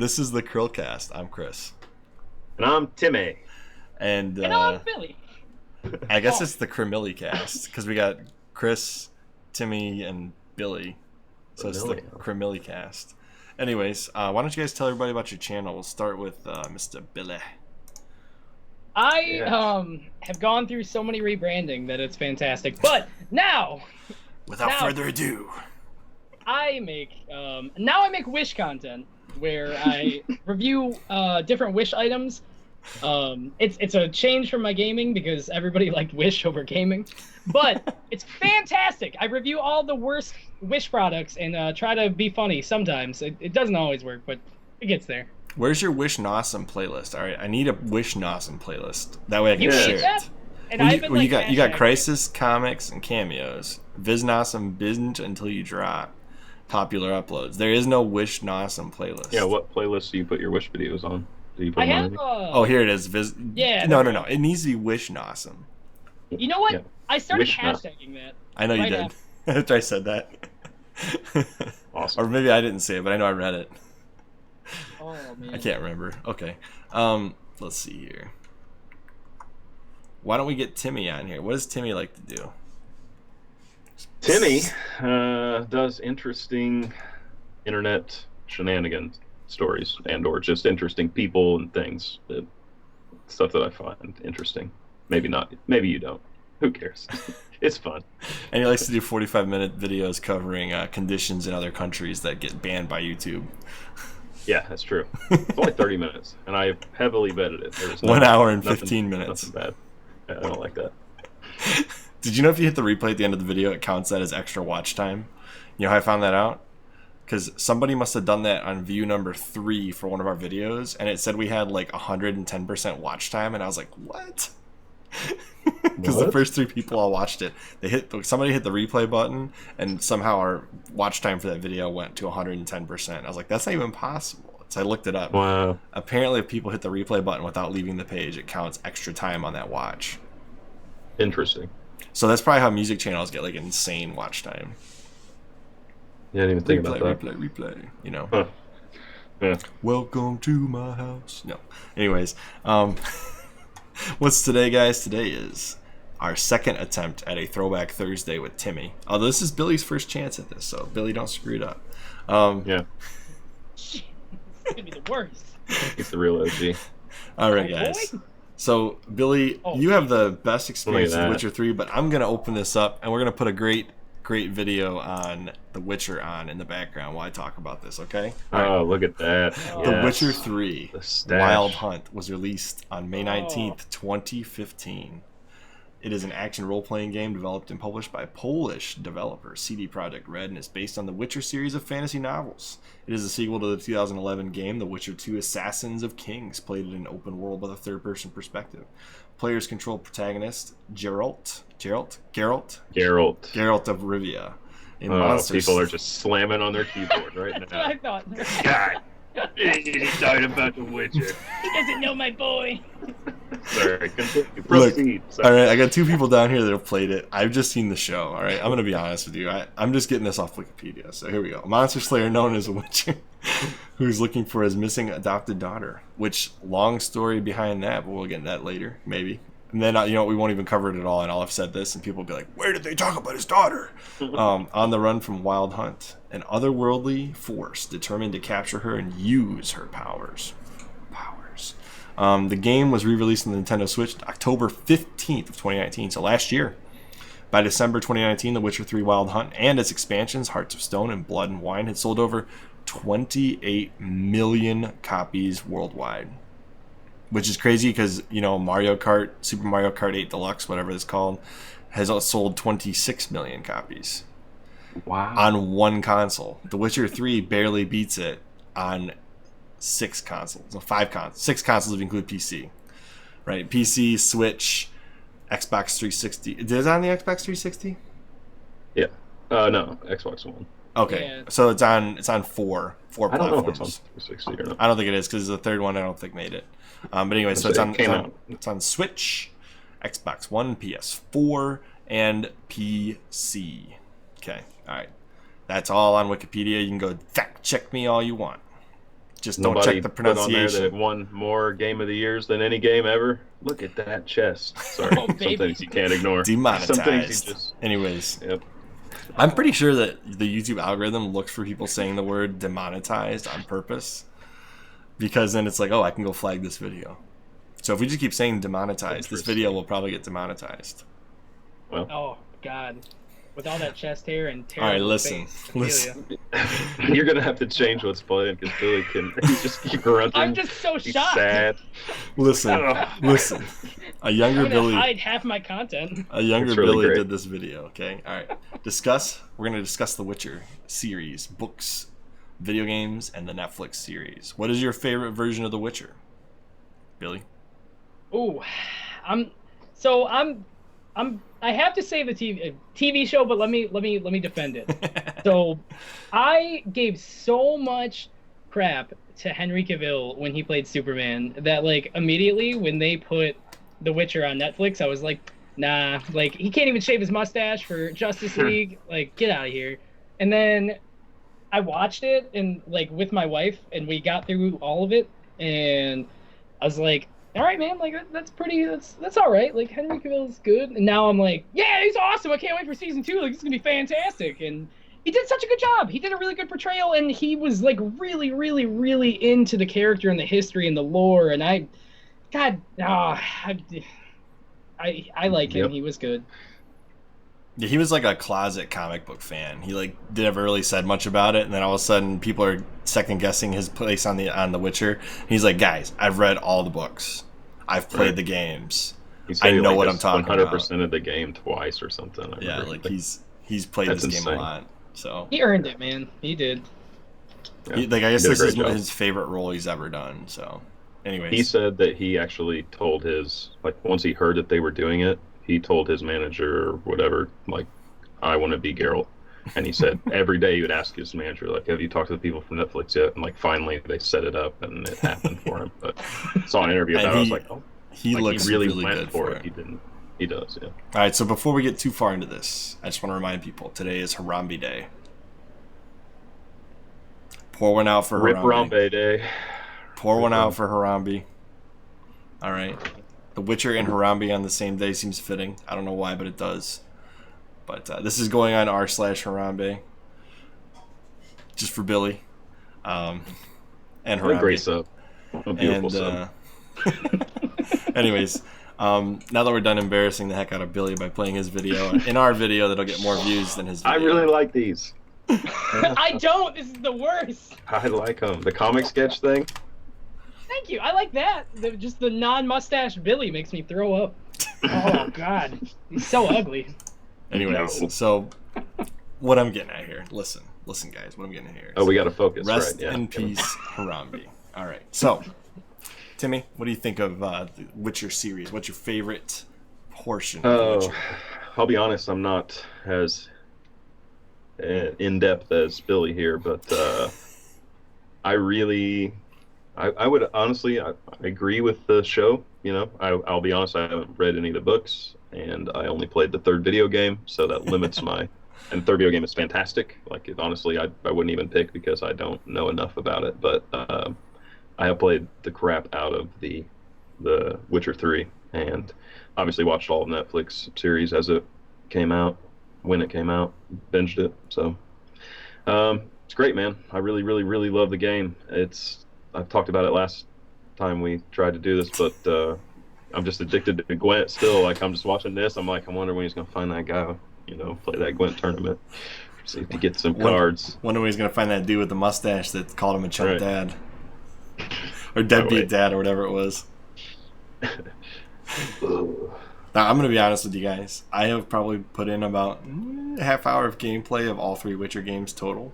This is the CHRILLCAST. I'm Chris. And I'm TiMMy. And I'm Billy. I guess it's the CHRILLCAST because we got Chris, TiMMy, and Billy. So it's the CHRILLCAST. Anyways, why don't you guys tell everybody about your channel? We'll start with Mr. Billy. I have gone through so many rebranding that it's fantastic. But now, without further ado, I make Wish content where I review different Wish items. It's a change from my gaming because everybody liked Wish over gaming, but it's fantastic. I review all the worst Wish products and try to be funny sometimes. It doesn't always work, but it gets there. Where's your VISNAWesome playlist? All right, I need a VISNAWesome playlist. That way I can You share need that? it. And you got Crisis, comics, and cameos. VISNAWesome binge until you drop. Popular uploads. There is no VISNAWesome playlist. Yeah, what playlist do you put your Wish videos on? Do you put I have. Oh, here it is. Yeah. No. It needs to be VISNAWesome. You know what? Yeah. I started Wishna. hashtagging that. I know you did. After I said that. Awesome. Or maybe I didn't say it, but I know I read it. Oh man. I can't remember. Okay. Let's see here. Why don't we get TiMMy on here? What does TiMMy like to do? TiMMy does interesting internet shenanigans stories and/or just interesting people and things, stuff that I find interesting. Maybe not. Maybe you don't. Who cares? It's fun. And he likes to do 45-minute videos covering conditions in other countries that get banned by YouTube. Yeah, that's true. It's only 30 minutes, and I heavily vetted it. There's 1 hour and 15 minutes. Nothing bad. Yeah, I don't like that. Did you know if you hit the replay at the end of the video, it counts that as extra watch time? You know how I found that out? Because somebody must have done that on view number 3 for one of our videos, and it said we had like 110% watch time, and I was like, what? Because the first 3 people all watched it. Somebody hit the replay button, and somehow our watch time for that video went to 110%. I was like, that's not even possible. So I looked it up. Wow. Apparently, if people hit the replay button without leaving the page, it counts extra time on that watch. Interesting. So that's probably how music channels get like insane watch time. Yeah, I didn't even think about that. Replay. You know. Huh. Yeah. Welcome to my house. No. Anyways, what's today, guys? Today is our second attempt at a Throwback Thursday with TiMMy. Although this is Billy's first chance at this, so Billy, don't screw it up. Yeah. It's gonna be the worst. It's the real OG. All right, Oh, guys. boy. So, Billy, you have the best experience Look at with that. Witcher 3, but I'm going to open this up, and we're going to put a great video on The Witcher on in the background while I talk about this, okay? Oh, look at that. Oh. The Yes. Witcher 3 The stash. Wild Hunt was released on May Oh. 19th, 2015. It is an action role-playing game developed and published by Polish developer CD Projekt Red and is based on the Witcher series of fantasy novels. It is a sequel to the 2011 game The Witcher 2 Assassins of Kings, played in an open world with a third-person perspective. Players control protagonist Geralt of Rivia. A monster People are just slamming on their keyboard right That's what I now. thought. God, he's talking about the Witcher. He doesn't know my boy. Sorry, continue. Proceed. Sorry. All right, I got 2 people down here that have played it. I've just seen the show, all right? I'm going to be honest with you. I'm just getting this off Wikipedia, so here we go. A monster slayer known as a Witcher who's looking for his missing adopted daughter, which, long story behind that, but we'll get into that later, maybe. And then, we won't even cover it at all, and I'll have said this, and people will be like, where did they talk about his daughter? On the run from Wild Hunt, an otherworldly force determined to capture her and use her powers. The game was re-released on the Nintendo Switch October 15th of 2019, so last year. By December 2019, The Witcher 3 Wild Hunt and its expansions, Hearts of Stone and Blood and Wine, had sold over 28 million copies worldwide. Which is crazy because, Mario Kart, Super Mario Kart 8 Deluxe, whatever it's called, has sold 26 million copies. Wow. On one console. The Witcher 3 barely beats it on 6 consoles. No, 6 consoles if you include PC. Right? PC, Switch, Xbox 360. Is it on the Xbox 360? Yeah. No, Xbox One. Okay. Yeah. So it's on 4 I don't know if platforms. it's on 360 or not. I don't think it is because the third one I don't think made it. But anyway, so it's on Switch, Xbox One, PS4, and PC. Okay, all right. That's all on Wikipedia. You can go fact check me all you want. Just don't Nobody check the put on there that pronunciation. it won more Game of the Years than any game ever. Look at that chest. Sorry, Oh, some baby. things you can't ignore. Demonetized. Some things you just. Anyways, Yep. I'm pretty sure that the YouTube algorithm looks for people saying the word demonetized on purpose, because then it's like, oh, I can go flag this video. So if we just keep saying demonetized, this video will probably get demonetized. Well, Oh God, with all that chest hair and All right, terrible listen, face, I feel listen. ya. you're gonna have to change what's playing because Billy can just keep grunting. I'm just so He's shocked. sad. Listen, listen. A younger I'm gonna Billy, hide half my content. a younger It's really Billy great. did this video. Okay, all right. We're gonna discuss the Witcher series, books, video games, and the Netflix series. What is your favorite version of the Witcher, Billy? Ooh, I have to say the TV show, but let me defend it. So, I gave so much crap to Henry Cavill when he played Superman that like immediately when they put The Witcher on Netflix, I was like, nah, like he can't even shave his mustache for Justice League, like get out of here. And then I watched it and like with my wife, and we got through all of it, and I was like, all right, man, like that's all right. Like Henry Cavill's good, and now I'm like, yeah, he's awesome. I can't wait for season 2. Like it's gonna be fantastic. And he did such a good job. He did a really good portrayal, and he was like really, really, really into the character and the history and the lore. And I like him. Yep. He was good. Yeah, he was like a closet comic book fan. He like never really said much about it, and then all of a sudden people are second guessing his place on the Witcher. He's like, guys, I've read all the books, I've played the games, He said I he, know like, what has I'm talking 100% of the game twice or something. I yeah, remember. like he's played That's this game insane. a lot. So He earned it, man. He did. Yeah, I guess he did a this is great job. his favorite role he's ever done. So, anyways, He said that he actually told his, like, once he heard that they were doing it, he told his manager or whatever, like, I want to be Geralt. And he said every day he would ask his manager, like, have you talked to the people from Netflix yet? And, like, finally they set it up and it happened for him. But I saw an interview And about it. I was he- like, oh, he like, looks he really really went good for for it. it. He didn't. He does, yeah. All right, so before we get too far into this, I just want to remind people today is Harambe Day. Pour one out for Rip Harambe. Harambe Day. Pour one out for Harambe. All right. The Witcher and Harambe on the same day seems fitting. I don't know why, but it does. But this is going on r/Harambe. Just for Billy. And What a Harambe. great sub. A beautiful And, sub. anyways, now that we're done embarrassing the heck out of Billy by playing his video, in our video that'll get more views than his video. I really like these. I don't. This is the worst. I like them. The comic sketch thing. Thank you. I like that. Just the non-mustache Billy makes me throw up. Oh God, he's so ugly. Anyways, No. so what I'm getting at here, listen guys, what I'm getting at here is Oh, we got to focus, rest right? Yeah. in peace, Harambe. All right, so TiMMy, what do you think of the Witcher series? What's your favorite portion of The Oh, Witcher? I'll be honest. I'm not as in depth as Billy here, but I would honestly, I agree with the show. You know, I'll be honest. I haven't read any of the books, and I only played the third video game, so that limits my. And the third video game is fantastic. Like, honestly, I wouldn't even pick because I don't know enough about it. But I have played the crap out of the Witcher 3, and obviously watched all of Netflix series as it came out, when it came out, binged it. So it's great, man. I really, really, really love the game. I've talked about it last time we tried to do this, but I'm just addicted to Gwent still. Like, I'm just watching this. I'm like, I wonder when he's gonna find that guy. You know, play that Gwent tournament. See if he gets some cards. Wonder when he's gonna find that dude with the mustache that called him a chump Right. dad, or deadbeat dad, or whatever it was. Now, I'm going to be honest with you guys. I have probably put in about a half hour of gameplay of all 3 Witcher games total.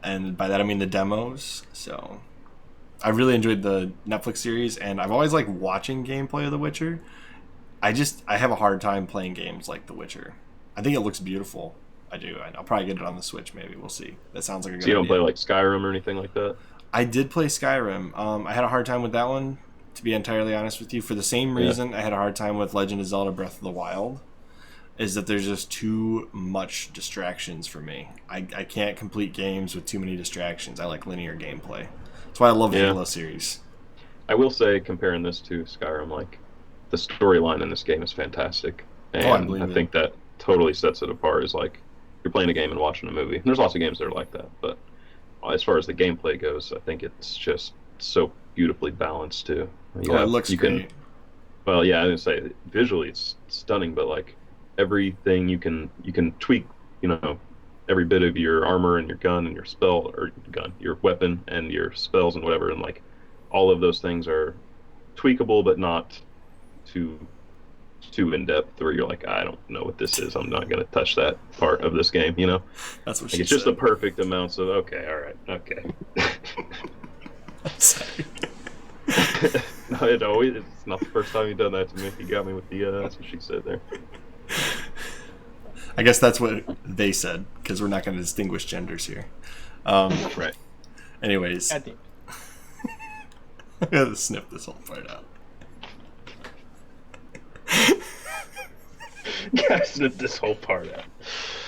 And by that I mean the demos. So I really enjoyed the Netflix series, and I've always liked watching gameplay of The Witcher. I have a hard time playing games like The Witcher. I think it looks beautiful. I do. I'll probably get it on the Switch maybe. We'll see. That sounds like a good So you don't idea. play like Skyrim or anything like that? I did play Skyrim. I had a hard time with that one, to be entirely honest with you. For the same reason I had a hard time with Legend of Zelda Breath of the Wild. is that there's just too much distractions for me. I can't complete games with too many distractions. I like linear gameplay. That's why I love the Halo series. I will say, comparing this to Skyrim, like, the storyline in this game is fantastic. And I think that totally sets it apart. Is like, you're playing a game and watching a movie. And there's lots of games that are like that, but as far as the gameplay goes, I think it's just so beautifully balanced, too. It looks great. Well, yeah, I was going to say, visually it's stunning, but, like, everything you can tweak, every bit of your armor and your gun and your spell, or your weapon and your spells and whatever, and like all of those things are tweakable, but not too in depth where you're like, I don't know what this is. I'm not going to touch that part of this game. That's what like, it's just the perfect amounts of okay, all right, okay. I'm sorry. No, it's not the first time you've done that to me. You got me with the that's what she said there. I guess that's what they said, because we're not going to distinguish genders here. Right. Anyways. I gotta snip this whole part out. Gotta snip this whole part out.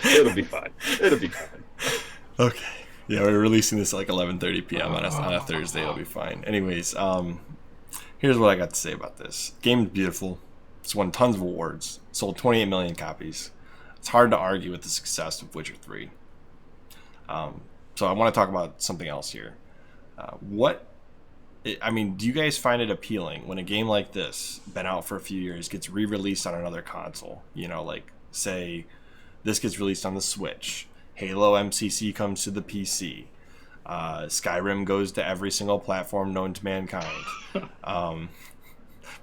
It'll be fine. Okay. Yeah, we're releasing this at like 11:30 p.m. on a Thursday. It'll be fine. Anyways, here's what I got to say about this. Game's beautiful. It's won tons of awards. Sold 28 million copies. It's hard to argue with the success of Witcher 3. So I want to talk about something else here. Do you guys find it appealing when a game like this, been out for a few years, gets re-released on another console? Like, say, this gets released on the Switch. Halo MCC comes to the PC. Skyrim goes to every single platform known to mankind.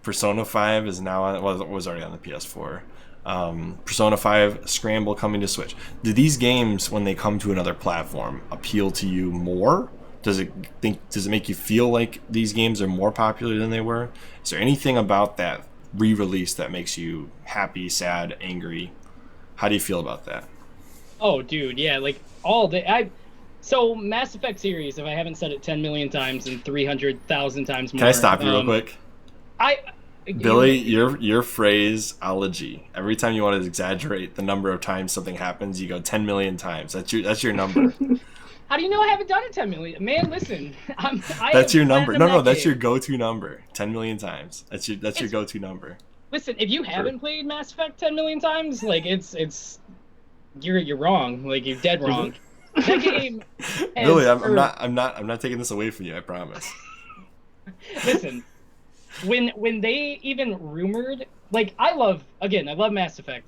Persona 5 is now on, well, it was already on the PS4. Persona 5 Scramble coming to Switch. Do these games, when they come to another platform, appeal to you more? Does it make you feel like these games are more popular than they were? Is there anything about that re-release that makes you happy, sad, angry? How do you feel about that? Oh, dude, yeah, like all day. So Mass Effect series, if I haven't said it 10 million times and 300,000 times more. Can I stop you real quick? Billy, your phraseology. Every time you want to exaggerate the number of times something happens, you go 10 million times. That's your number. How do you know I haven't done it 10 million? Man, listen. That's your number. No, that's your go-to number. 10 million times. That's your go-to number. Listen, if you haven't played Mass Effect 10 million times, like it's you're wrong. Like you're dead wrong. That game. Billy, I'm not taking this away from you. I promise. Listen. When they even rumored, like, I love Mass Effect,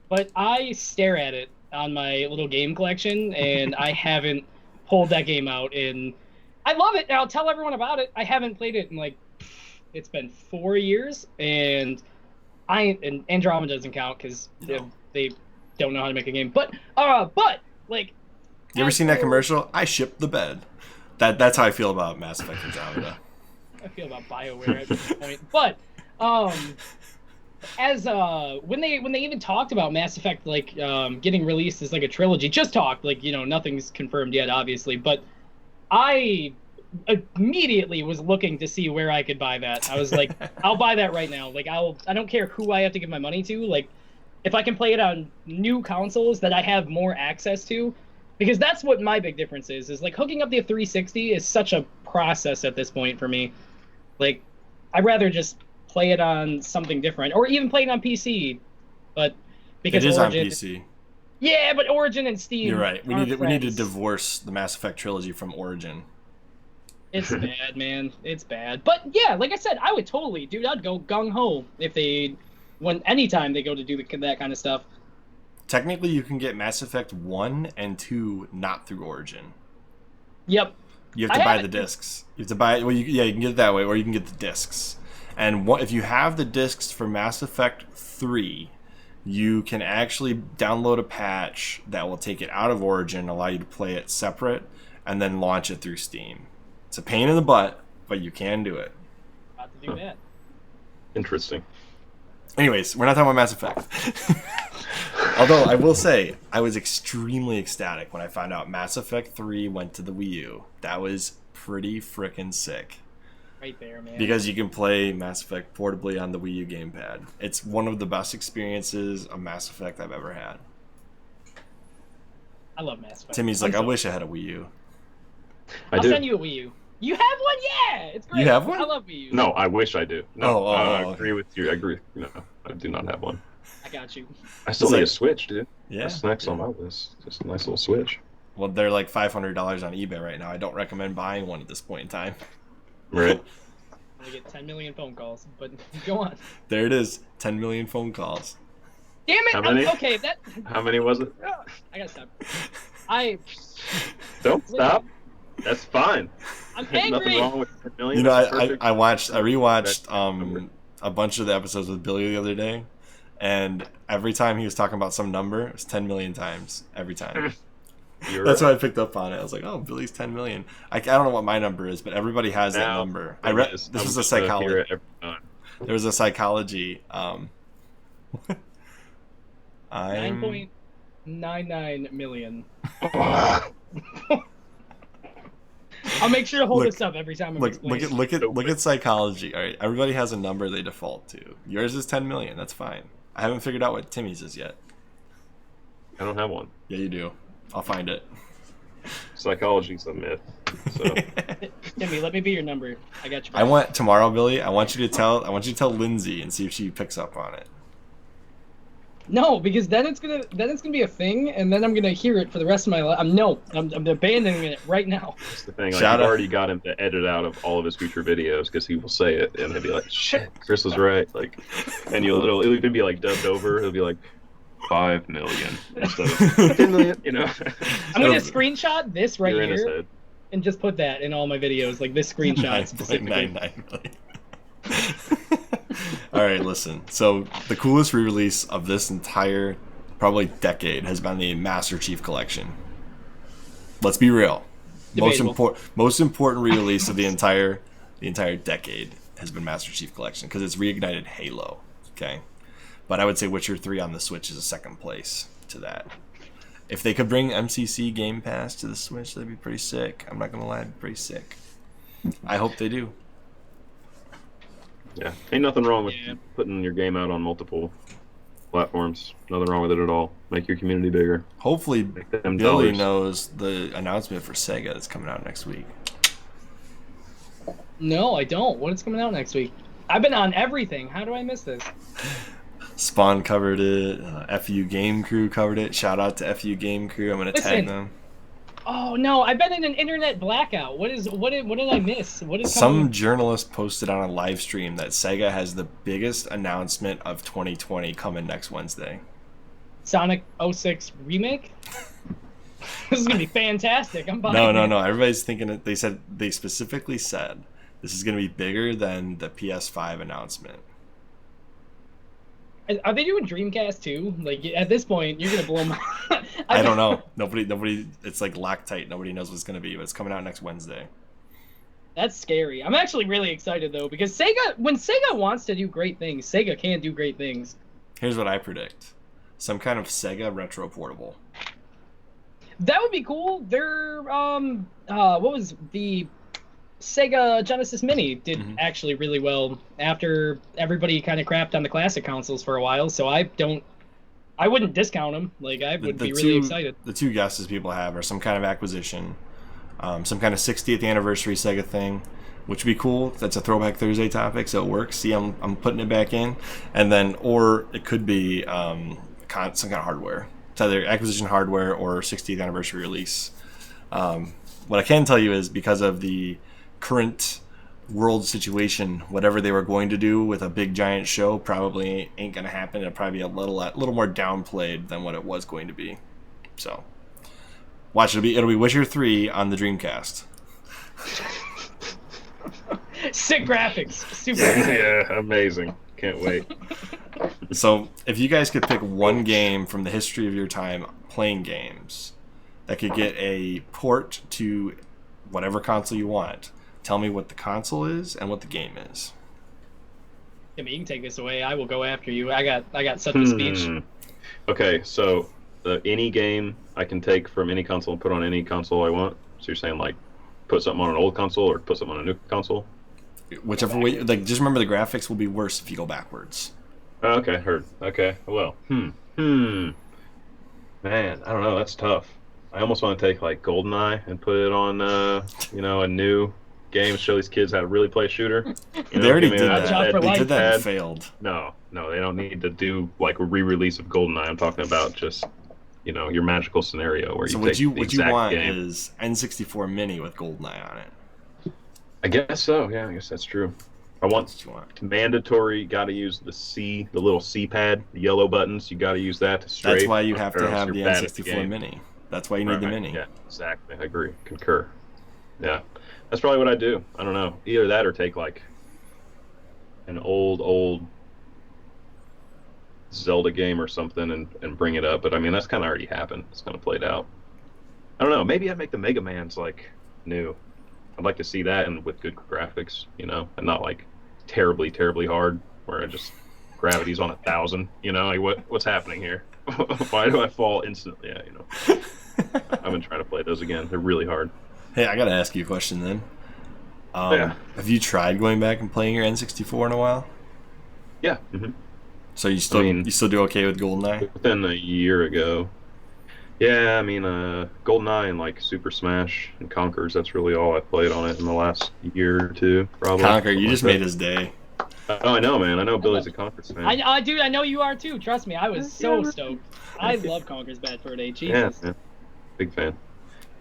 but I stare at it on my little game collection, and I haven't pulled that game out I love it, and I'll tell everyone about it. I haven't played it in, like, it's been 4 years, and Andromeda doesn't count, because they don't know how to make a game, but, like... You ever seen that commercial? I shipped the bed. That's how I feel about Mass Effect Andromeda. I feel about BioWare at this point, but when they even talked about Mass Effect like getting released as like a trilogy, just talked, like, nothing's confirmed yet, obviously, but I immediately was looking to see where I could buy that. I was like, I'll buy that right now. Like, I don't care who I have to give my money to. Like, if I can play it on new consoles that I have more access to. Because that's what my big difference is like hooking up the 360 is such a process at this point for me. Like, I'd rather just play it on something different, or even play it on PC. But because it is Origin, on PC. Yeah, but Origin and Steam. You're right. We need to divorce the Mass Effect trilogy from Origin. It's bad, man. It's bad. But yeah, like I said, I would totally, dude. I'd go gung ho if anytime they go to do that kind of stuff. Technically, you can get Mass Effect 1 and 2 not through Origin. Yep. You have to buy the discs. You have to buy. Well, you can get it that way, or you can get the discs. And if you have the discs for Mass Effect 3, you can actually download a patch that will take it out of Origin, allow you to play it separate, and then launch it through Steam. It's a pain in the butt, but you can do it. About to do that. Interesting. Anyways, we're not talking about Mass Effect. Although I will say, I was extremely ecstatic when I found out Mass Effect 3 went to the Wii U. That was pretty frickin' sick. right there, man. Because you can play Mass Effect portably on the Wii U gamepad. It's one of the best experiences of Mass Effect I've ever had. I love Mass Effect. Timmy's like, I wish I had a Wii U. I'll send you a Wii U. You have one? Yeah, it's great. You have one? I love Wii U. No, I wish I do. No, I okay. agree with you. I agree. No, I do not have one. I got you. I still need a Switch, dude. Yeah. That's next on my list. Just a nice little Switch. Well, they're like $500 on eBay right now. I don't recommend buying one at this point in time. Right. I'm gonna get 10 million phone calls, but go on. There it is. 10 million phone calls. Damn it! How many? Okay, How many was it? I gotta stop. Don't stop. That's fine. I'm There's angry. nothing wrong with 10 million. You know, I Perfect. rewatched a bunch of the episodes with Billy the other day, and every time he was talking about some number, it was 10 million times every time. That's why I picked up on it. I was like, oh, Billy's 10 million. I don't know what my number is, but everybody has that number. I read this was a psychology. There was a psychology. 9.99 million. I'll make sure to hold this up every time I'm explaining. Look at psychology. All right, everybody has a number they default to. Yours is 10 million. That's fine. I haven't figured out what Timmy's is yet. I don't have one. Yeah, you do. I'll find it. Psychology's a myth. So. Timmy, let me be your number. I got you. I want tomorrow, Billy. I want you to tell Lindsay and see if she picks up on it. No, because then it's gonna be a thing, and then I'm gonna hear it for the rest of my life. I'm abandoning it right now. That's the thing. Like, I've already got him to edit out of all of his future videos because he will say it, and he'll be like, "Shit, Chris was right." Like, and it'll even be like dubbed over. It'll be like 5 million instead of 10 million. You know. I'm gonna screenshot this right here and just put that in all my videos, like this screenshot specifically. 9.99 million. All right, listen. So the coolest re-release of this entire probably decade has been the Master Chief Collection. Let's be real. Most important re-release of the entire decade has been Master Chief Collection because it's reignited Halo. Okay, but I would say Witcher 3 on the Switch is a second place to that. If they could bring MCC Game Pass to the Switch, that'd be pretty sick. I'm not gonna lie, it'd be pretty sick. I hope they do. Yeah, ain't nothing wrong with putting your game out on multiple platforms. Nothing wrong with it at all. Make your community bigger. Hopefully, Billy knows the announcement for Sega that's coming out next week. No, I don't. What is coming out next week? I've been on everything. How do I miss this? Spawn covered it. FU Game Crew covered it. Shout out to FU Game Crew. I'm gonna tag them. Oh no, I've been in an internet blackout. What did I miss? What is some journalist posted on a live stream that Sega has the biggest announcement of 2020 coming next Wednesday. Sonic 06 remake? This is gonna be fantastic. I'm buying No. Everybody's thinking it. They specifically said this is gonna be bigger than the PS5 announcement. Are they doing Dreamcast too? Like at this point, you're gonna blow my. I don't know. Nobody. It's like Loctite. Nobody knows what it's gonna be, but it's coming out next Wednesday. That's scary. I'm actually really excited though because when Sega wants to do great things, Sega can do great things. Here's what I predict: some kind of Sega retro portable. That would be cool. They're what was the Sega Genesis Mini did actually really well after everybody kind of crapped on the classic consoles for a while, so I wouldn't discount them. Like I would be really excited. The two guesses people have are some kind of acquisition, some kind of 60th anniversary Sega thing, which would be cool. That's a Throwback Thursday topic, so it works. See, I'm putting it back in, and then or it could be some kind of hardware. It's either acquisition hardware or 60th anniversary release. What I can tell you is because of the current world situation, whatever they were going to do with a big giant show probably ain't gonna happen. It'll probably be a little more downplayed than what it was going to be. So watch, it'll be Witcher 3 on the Dreamcast. Sick graphics. Super. Yeah, amazing. Can't wait. So if you guys could pick one game from the history of your time playing games that could get a port to whatever console you want, tell me what the console is and what the game is. Yeah, you can take this away. I will go after you. I got such a speech. Okay, so any game I can take from any console and put on any console I want. So you're saying like put something on an old console or put something on a new console? whichever way. Like, just remember the graphics will be worse if you go backwards. Oh, okay, heard. Okay, well, Man, I don't know. That's tough. I almost want to take like GoldenEye and put it on, a new game to show these kids how to really play a shooter. They already did that. for They life. did that and failed. No, they don't need to do like a re-release of GoldenEye. I'm talking about just, your magical scenario where So you take what you want game. is N64 Mini with GoldenEye on it. I guess so. Yeah, I guess that's true. I want That's what you want. mandatory. Got to use the little C pad, the yellow buttons. You got to use that to strafe. That's why you have or to else have the you're bad at N64 game. Mini. That's why you need the Mini. Yeah, exactly. I agree. Concur. Yeah, that's probably what I do. I don't know. Either that or take like an old Zelda game or something and bring it up. But I mean, that's kind of already happened. It's kind of played out. I don't know. Maybe I'd make the Mega Man's like new. I'd like to see that and with good graphics, and not like terribly, terribly hard where gravity's on 1,000. Like what's happening here? Why do I fall instantly? Yeah, I've been trying to play those again. They're really hard. Hey, I gotta ask you a question then. Yeah. Have you tried going back and playing your N64 in a while? Yeah. So you still do okay with GoldenEye? Within a year ago. Yeah, I mean, GoldenEye and like Super Smash and Conker's. That's really all I played on it in the last year or two, probably. Conker, you just made his day. Oh, I know, man. I know Billy's a Conker's fan. Dude, I know you are too. Trust me, I was so stoked. I love Conker's Bad Fur Day. Jesus. Yeah, big fan.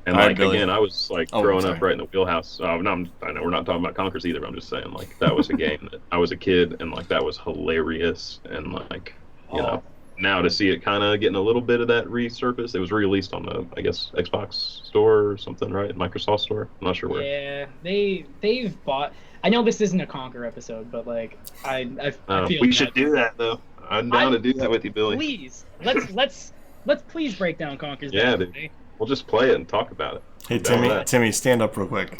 And All right, like Billy. again, I was like growing up right in the wheelhouse. No, I know we're not talking about Conker's either. But I'm just saying like that was a game that I was a kid and like that was hilarious and like now to see it kind of getting a little bit of that resurface. It was released on the Xbox store or something, right? Microsoft store. I'm not sure where. Yeah, they've bought. I know this isn't a Conker episode, but like I feel we should do that though. I'm down to do that with you, Billy. Please, let's please break down Conker's Bad Fur Day. We'll just play it and talk about it. Hey, Timmy, stand up real quick.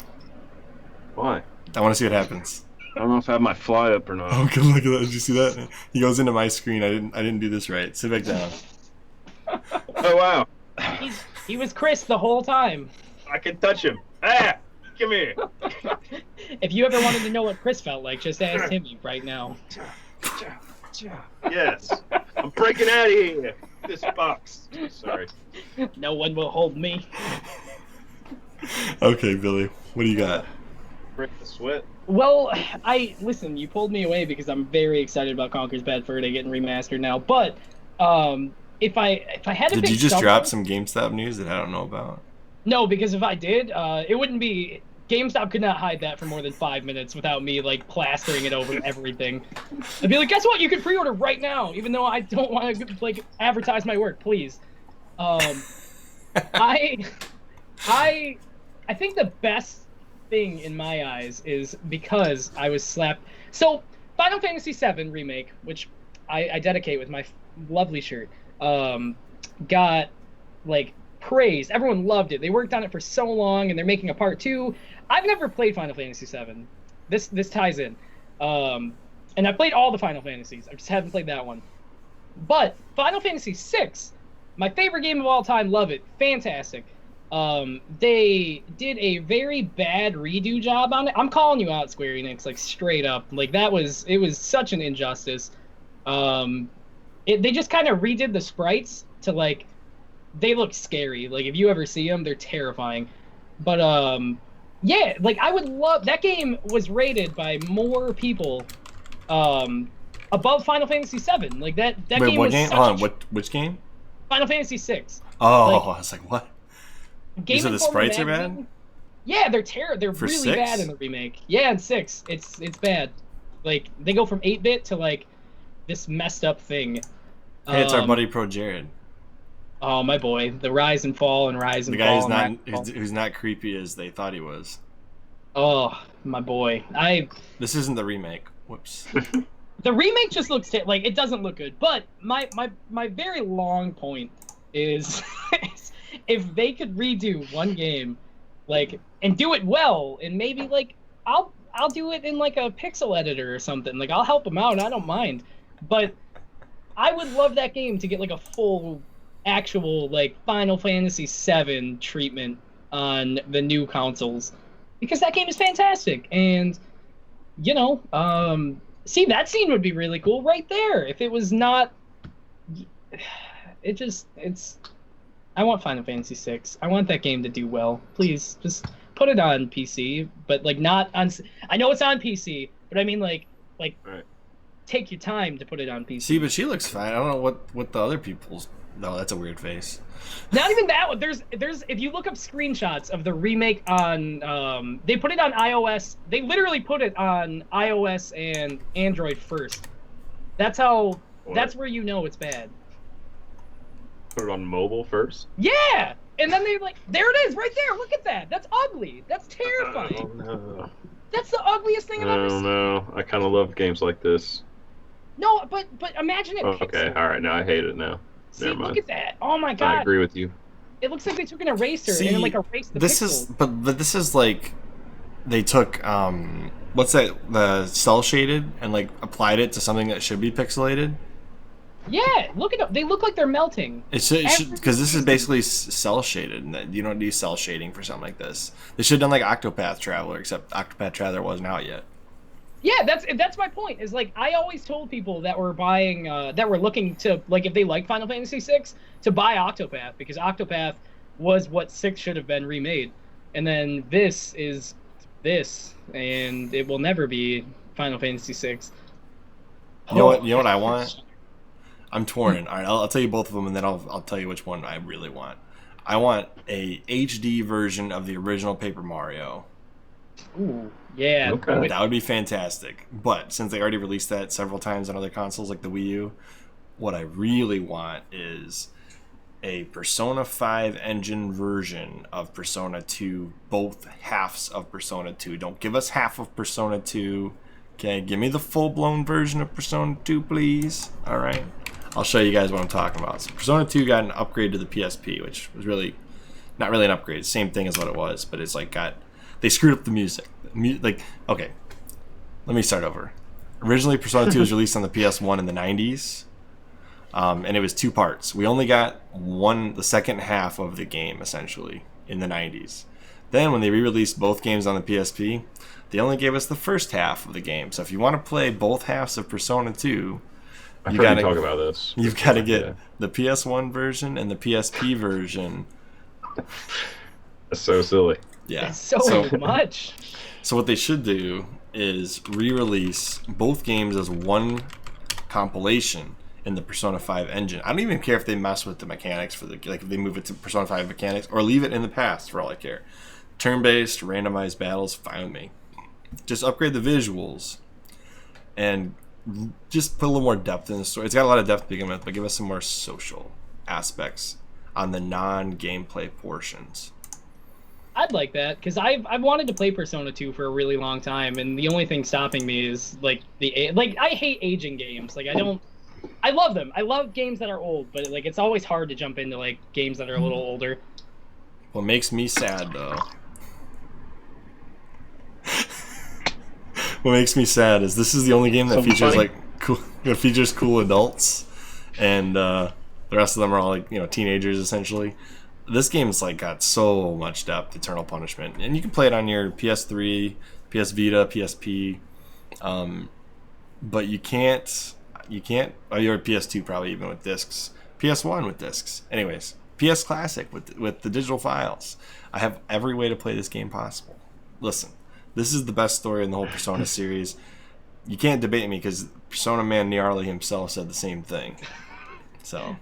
Why? I want to see what happens. I don't know if I have my fly up or not. Oh, good, look at that. Did you see that? He goes into my screen. I didn't do this right. Sit back down. Oh, wow. He was Chris the whole time. I can touch him. Ah! Come here. If you ever wanted to know what Chris felt like, just ask TiMMy right now. Yes. I'm breaking out of here. This box. Sorry. No one will hold me. Okay, Billy. What do you got? Break the sweat. Well, listen. You pulled me away because I'm very excited about Conker's Bad Fur Day getting remastered now. But if I had to Did pick you just something, drop some GameStop news that I don't know about? No, because if I did, it wouldn't be. GameStop could not hide that for more than 5 minutes without me like plastering it over everything. I'd be like, guess what? You can pre-order right now, even though I don't want to like advertise my work, please. I think the best thing in my eyes is because I was slapped. So Final Fantasy VII Remake, which I dedicate with my lovely shirt, got like praised. Everyone loved it. They worked on it for so long, and they're making a part 2. I've never played Final Fantasy VII. This ties in. And I played all the Final Fantasies. I just haven't played that one. But Final Fantasy VI, my favorite game of all time, love it. Fantastic. They did a very bad redo job on it. I'm calling you out, Square Enix, like straight up. Like it was such an injustice. They just kind of redid the sprites to like, they look scary. Like if you ever see them, they're terrifying. But yeah, like I would love that game was rated by more people above Final Fantasy VII. Like that Wait, game what was game? Hold on, which game? Final Fantasy VI. Oh, Like, I was like, what? Game You said the Informer sprites are magazine? bad? Yeah, they're They're For really 6? bad in the remake. Yeah, in 6, it's bad. Like they go from 8-bit to like this messed up thing. Hey, it's our buddy Pro Jared. Oh my boy, the rise and fall and rise and The guy fall. who's not creepy as they thought he was. Oh my boy, This isn't the remake. Whoops. the remake just looks like it doesn't look good. But my very long point is, if they could redo one game, like and do it well, and maybe like I'll do it in like a pixel editor or something. Like I'll help them out. I don't mind. But I would love that game to get like a full, actual like Final Fantasy VII treatment on the new consoles, because that game is fantastic. And you know, see, that scene would be really cool right there. If it was not, it's. I want Final Fantasy VI. I want that game to do well. Please, just put it on PC, but like not on. I know it's on PC, but I mean like Right. take your time to put it on PC. See, but she looks fine. I don't know what the other people's. No, that's a weird face. Not even that one. There's if you look up screenshots of the remake on they put it on iOS. They literally put it on iOS and Android first. That's how that's where you know it's bad. Put it on mobile first. Yeah. And then they like there it is right there. Look at that. That's ugly. That's terrifying. Oh no. That's the ugliest thing I've ever seen. No. I kind of love games like this. No, but imagine it. Oh, okay, all right. Now I hate it now. See, Never mind. look at that. Oh my god. I agree with you. It looks like they took an eraser See, and like erased the this pixels. is but this is like they took what's that, the cell shaded, and like applied it to something that should be pixelated. Yeah, look at them. They look like they're melting. It should because this is basically cell shaded, and you don't do cell shading for something like this. They should have done like Octopath Traveler, except Octopath Traveler wasn't out yet. Yeah, that's my point. Is like I always told people that were buying that were looking to like if they like Final Fantasy VI to buy Octopath because Octopath was what 6 should have been remade, and then this is this, and it will never be Final Fantasy VI. You know what? You know what I want? I'm torn. All right, I'll tell you both of them, and then I'll tell you which one I really want. I want a HD version of the original Paper Mario. Ooh, yeah. Okay. That would be fantastic. But since they already released that several times on other consoles like the Wii U, what I really want is a Persona 5 engine version of Persona 2, both halves of Persona 2. Don't give us half of Persona 2. Okay, give me the full-blown version of Persona 2, please. All right. I'll show you guys what I'm talking about. So Persona 2 got an upgrade to the PSP, which was really not really an upgrade. Same thing as what it was, but it's like they screwed up the music. Like, okay, let me start over. Originally, Persona 2 was released on the PS1 in the 90s, and it was 2 parts. We only got the second half of the game, essentially, in the 90s. Then, when they re-released both games on the PSP, they only gave us the first half of the game. So if you want to play both halves of Persona 2, I've heard you talk about this. You've got to get the PS1 version and the PSP version. That's so silly. Yeah. It's so much. So what they should do is re-release both games as one compilation in the Persona 5 engine. I don't even care if they mess with the mechanics for if they move it to Persona 5 mechanics or leave it in the past for all I care. Turn-based, randomized battles, fine with me. Just upgrade the visuals and just put a little more depth in the story. It's got a lot of depth to begin with, but give us some more social aspects on the non-gameplay portions. I'd like that because I've wanted to play Persona 2 for a really long time, and the only thing stopping me is like I hate aging games. Like I love them. I love games that are old, but like it's always hard to jump into like games that are a little older. What makes me sad though, what makes me sad is this is the only game that features like cool, features cool adults, and the rest of them are all like teenagers essentially. This game's like got so much depth, Eternal Punishment, and you can play it on your PS3, PS Vita, PSP, but you can't. Oh, your PS2 probably even with discs, PS1 with discs. Anyways, PS Classic with the digital files. I have every way to play this game possible. Listen, this is the best story in the whole Persona series. You can't debate me because Persona man Gnarly himself said the same thing. So.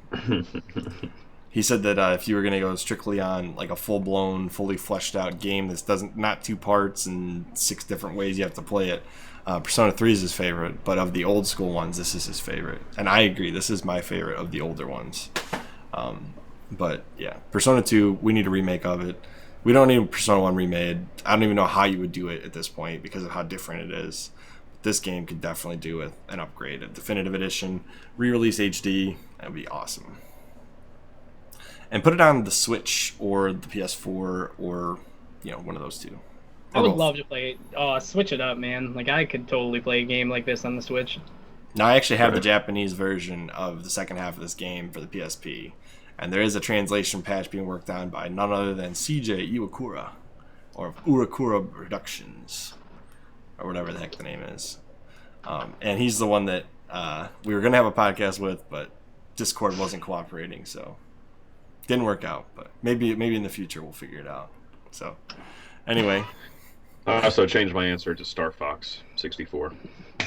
He said that if you were going to go strictly on like a full-blown, fully fleshed out game that's not 2 parts and 6 different ways you have to play it, Persona 3 is his favorite, but of the old school ones, this is his favorite. And I agree, this is my favorite of the older ones. But yeah, Persona 2, we need a remake of it. We don't need Persona 1 remade. I don't even know how you would do it at this point because of how different it is. This game could definitely do with an upgrade, a definitive edition, re-release HD. That would be awesome. And put it on the Switch or the PS4 or one of those two. I would love to play it. Oh, switch it up, man. Like I could totally play a game like this on the Switch. Now I actually have the Japanese version of the second half of this game for the PSP, and there is a translation patch being worked on by none other than CJ Iwakura, or Urakura Productions, or or whatever the heck the name is. And he's the one that we were gonna have a podcast with, but Discord wasn't cooperating, so didn't work out. But maybe in the future we'll figure it out. So anyway, I also changed my answer to Star Fox 64.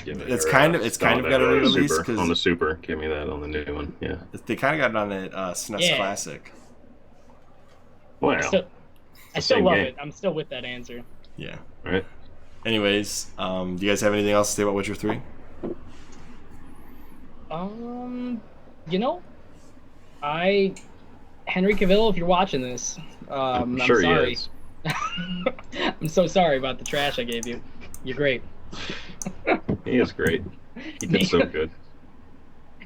It's kind of got a re-release on the Super. Give me that on the new one. Yeah, they kind of got it on the SNES Classic. Wow. I still love it. I'm still with that answer. Yeah. All right. Anyways, do you guys have anything else to say about Witcher 3? Henry Cavill, if you're watching this, I'm sure sorry. He is. I'm so sorry about the trash I gave you. You're great. He is great. He did so good.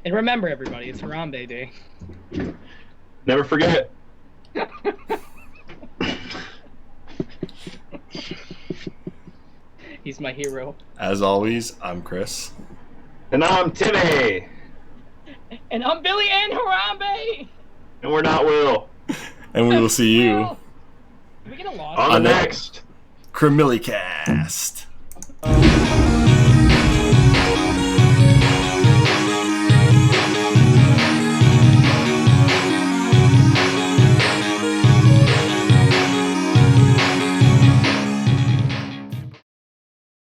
And remember, everybody, it's Harambe Day. Never forget. He's my hero. As always, I'm Chris. And I'm TiMMy. And I'm Billy and Harambe. And we're not Will. And we will see you Did we get a loss? On the next CHRILLCAST.